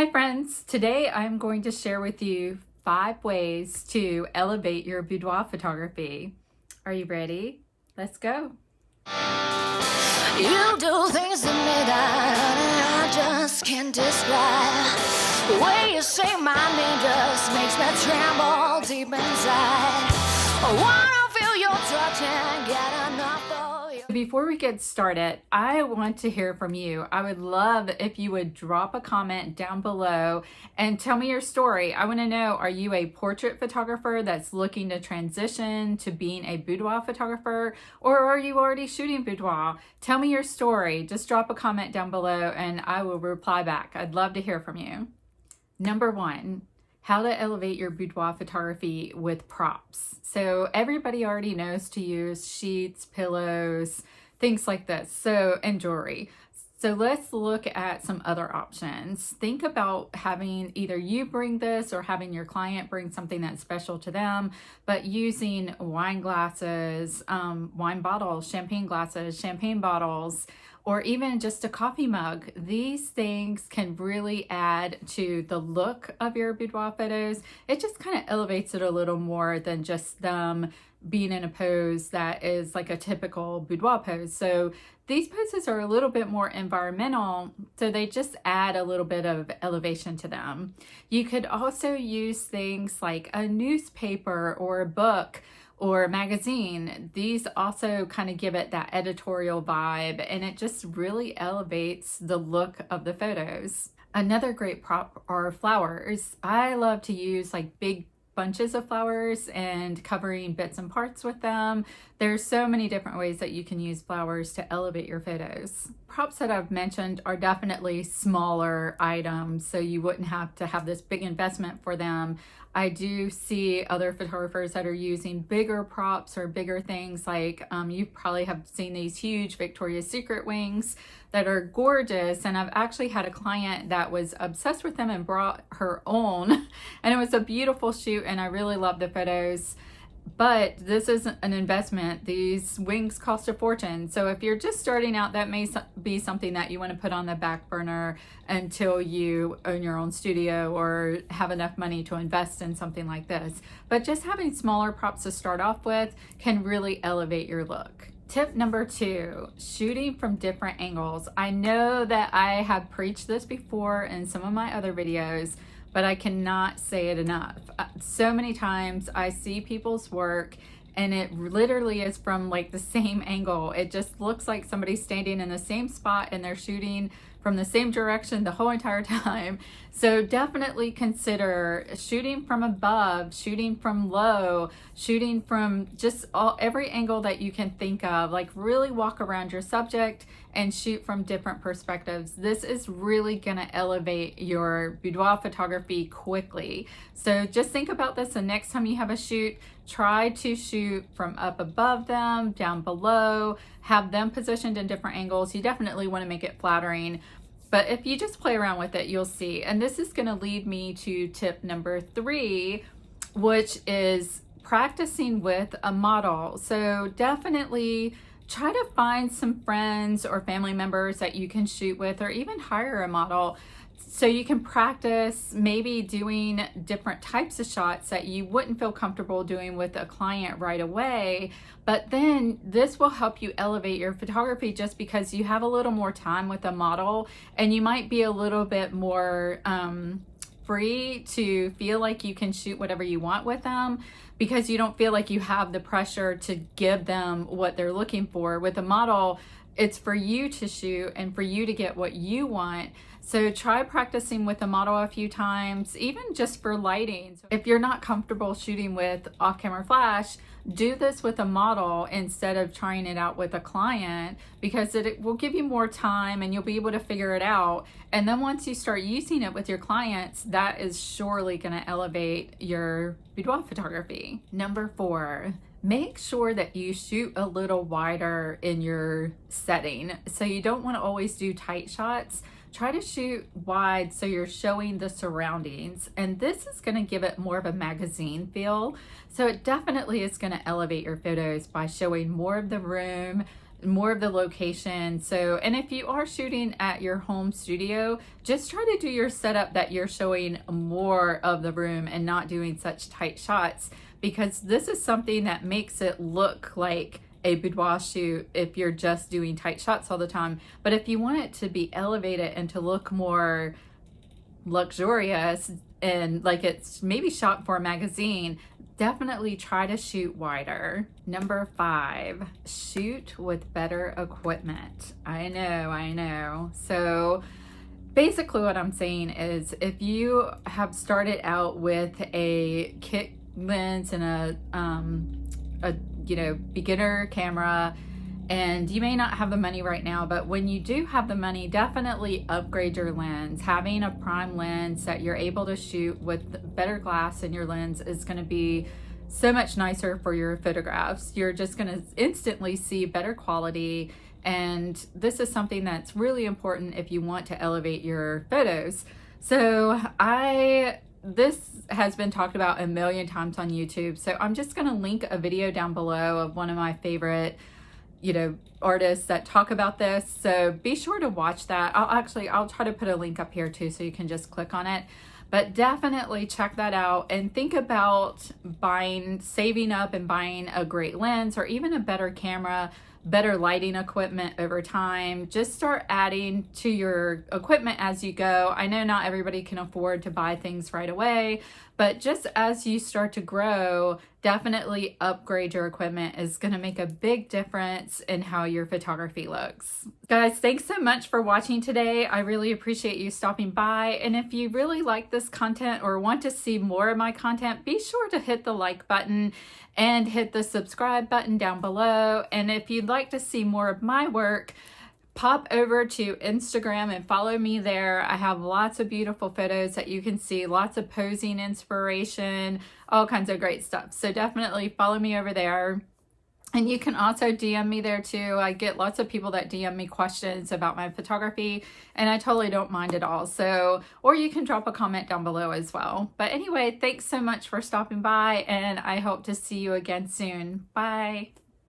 Hi friends, today I'm going to share with you 5 ways to elevate your boudoir photography. Are you ready? Let's go. You do things to me that I just can't describe. The way you say my name just makes me tremble deep inside. I wanna feel your touch and get enough of you. Before we get started, I want to hear from you. I would love if you would drop a comment down below and tell me your story. I want to know, are you a portrait photographer that's looking to transition to being a boudoir photographer, or are you already shooting boudoir? Tell me your story. Just drop a comment down below and I will reply back. I'd love to hear from you. Number 1, how to elevate your boudoir photography with props. So everybody already knows to use sheets, pillows, things like this, and jewelry. So let's look at some other options. Think about having either you bring this or having your client bring something that's special to them, but using wine glasses, wine bottles, champagne glasses, champagne bottles, or even just a coffee mug. These things can really add to the look of your boudoir photos. It just kind of elevates it a little more than just them being in a pose that is like a typical boudoir pose. So these poses are a little bit more environmental, so they just add a little bit of elevation to them. You could also use things like a newspaper or a book or a magazine. These also kind of give it that editorial vibe, and it just really elevates the look of the photos. Another great prop are flowers. I love to use like big bunches of flowers and covering bits and parts with them. There's so many different ways that you can use flowers to elevate your photos. Props that I've mentioned are definitely smaller items, so you wouldn't have to have this big investment for them. I do see other photographers that are using bigger props or bigger things, like you probably have seen these huge Victoria's Secret wings that are gorgeous, and I've actually had a client that was obsessed with them and brought her own, and it was a beautiful shoot and I really love the photos. But this isn't an investment. These wings cost a fortune. So if you're just starting out, that may be something that you want to put on the back burner until you own your own studio or have enough money to invest in something like this. But just having smaller props to start off with can really elevate your look. Tip number 2, shooting from different angles. I know that I have preached this before in some of my other videos, but I cannot say it enough. So many times I see people's work and it literally is from like the same angle. It just looks like somebody's standing in the same spot and they're shooting from the same direction the whole entire time. So definitely consider shooting from above, shooting from low, shooting from just every angle that you can think of. Like really walk around your subject and shoot from different perspectives. This is really gonna elevate your boudoir photography quickly. So just think about this the next time you have a shoot. Try to shoot from up above them, down below, have them positioned in different angles. You definitely want to make it flattering, but if you just play around with it, you'll see. And this is going to lead me to tip number 3, which is practicing with a model. So definitely try to find some friends or family members that you can shoot with, or even hire a model, so you can practice maybe doing different types of shots that you wouldn't feel comfortable doing with a client right away. But then this will help you elevate your photography just because you have a little more time with a model, and you might be a little bit more free to feel like you can shoot whatever you want with them, because you don't feel like you have the pressure to give them what they're looking for. With a model, it's for you to shoot and for you to get what you want. So try practicing with a model a few times, even just for lighting. So if you're not comfortable shooting with off-camera flash, do this with a model instead of trying it out with a client, because it will give you more time and you'll be able to figure it out. And then once you start using it with your clients, that is surely going to elevate your boudoir photography. Number 4, make sure that you shoot a little wider in your setting. So you don't want to always do tight shots. Try to shoot wide so you're showing the surroundings, and this is going to give it more of a magazine feel. So it definitely is going to elevate your photos by showing more of the room, more of the location. So, and if you are shooting at your home studio, just try to do your setup that you're showing more of the room and not doing such tight shots, because this is something that makes it look like a boudoir shoot if you're just doing tight shots all the time. But if you want it to be elevated and to look more luxurious and like it's maybe shot for a magazine, definitely try to shoot wider. Number 5, shoot with better equipment. I know. So basically what I'm saying is, if you have started out with a kit lens and a beginner camera, and you may not have the money right now, but when you do have the money, definitely upgrade your lens. Having a prime lens that you're able to shoot with better glass in your lens is going to be so much nicer for your photographs. You're just going to instantly see better quality, and this is something that's really important if you want to elevate your photos. So this has been talked about a million times on YouTube, so I'm just going to link a video down below of one of my favorite artists that talk about this. So be sure to watch that. I'll try to put a link up here too, so you can just click on it. But definitely check that out and think about saving up and buying a great lens, or even a better camera, better lighting equipment over time. Just start adding to your equipment as you go. I know not everybody can afford to buy things right away, but just as you start to grow, definitely upgrade your equipment is going to make a big difference in how your photography looks. Guys, thanks so much for watching today. I really appreciate you stopping by. And if you really like this content or want to see more of my content, be sure to hit the like button and hit the subscribe button down below. And if you'd like to see more of my work, pop over to Instagram and follow me there. I have lots of beautiful photos that you can see, lots of posing inspiration, all kinds of great stuff. So definitely follow me over there. And you can also DM me there too. I get lots of people that DM me questions about my photography, and I totally don't mind at all. So, or you can drop a comment down below as well. But anyway, thanks so much for stopping by, and I hope to see you again soon. Bye.